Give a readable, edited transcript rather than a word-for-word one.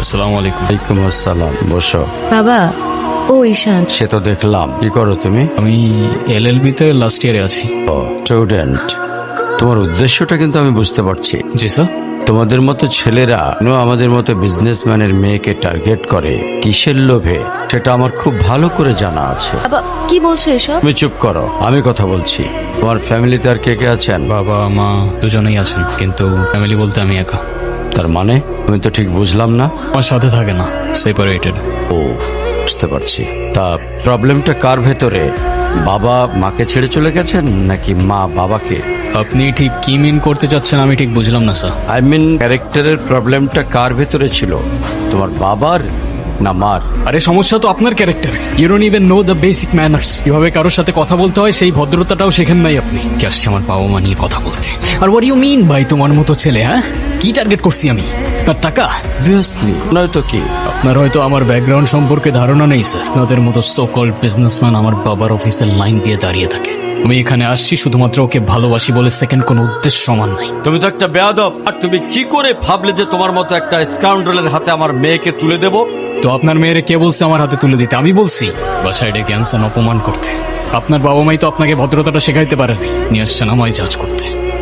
আসসালামু আলাইকুম। ওয়ালাইকুম আসসালাম। বসো। বাবা, ও ঈশান। সে তো দেখলাম। কি করো তুমি? আমি এলএলবি-তে লাস্ট ইয়ারে আছি। ও স্টুডেন্ট। তোমার উদ্দেশ্যটা কিন্তু আমি বুঝতে পারছি। জি স্যার। তোমাদের মতো ছেলেরা আমাদের মতো বিজনেসম্যানের মেয়েকে টার্গেট করে কিসের লোভে, সেটা আমার খুব ভালো করে জানা আছে। বাবা, কি বলছো এসব? তুমি চুপ করো, আমি কথা বলছি। তোমার ফ্যামিলিতে আর কে কে আছেন? বাবা মা দুজনেই আছেন, কিন্তু ফ্যামিলি বলতে আমি একা। তার মানে আমি তো ঠিক বুঝলাম না। আমার সাথে থাকে না, সেপারেটেড। ও, বুঝতে পারছি। তা প্রবলেমটা কার ভেতরে? বাবা মাকে ছেড়ে চলে গেছেন নাকি মা বাবাকে? আপনি ঠিক কি মিন করতে চাচ্ছেন আমি ঠিক বুঝলাম না স্যার। আই মিন ক্যারেক্টারের প্রবলেমটা কার ভেতরে ছিল, তোমার বাবার না মার? আরে সমস্যা তো আপনার character. You don't even know the basic manners. কিভাবে কারোর সাথে কথা বলতে হয় সেই ভদ্রতাটাও শেখেন নাই আপনি। কি আসছে আমার বাবা মা নিয়ে কথা বলতে? আর হোয়াট ইউ মিন ভাই তোমার মতো ছেলে? হ্যাঁ, কি টার্গেট করছি আমি? তার টাকা? অবভিয়াসলি নয়তো কি? আপনার হয়তো আমার ব্যাকগ্রাউন্ড সম্পর্কে ধারণা নেই স্যার। আপনাদের মতো সো কল্ড বিজনেসম্যান আমার বাবার অফিসের লাইন দিয়ে দাঁড়িয়ে থাকে। আমি এখানে আসছি শুধুমাত্র ওকে ভালোবাসি বলে, সেকেন্ড কোনো উদ্দেশ্য সমান নাই। তুমি তো একটা বেয়াদব। আর তুমি কি করে ভাবলে যে তোমার মতো একটা স্কাউন্ডারের হাতে আমার মেয়েকে তুলে দেব? তো আপনার মেয়েরে কে বলছে আমার হাতে তুলে দিতে? আমি বলছি বাসায় ডেকে আনছেন অপমান করতে। আপনার বাবা মাই তো আপনাকে ভদ্রতাটা শেখাইতে পারেনি, নিয়ে আসছেন আমায় জাজ করতে।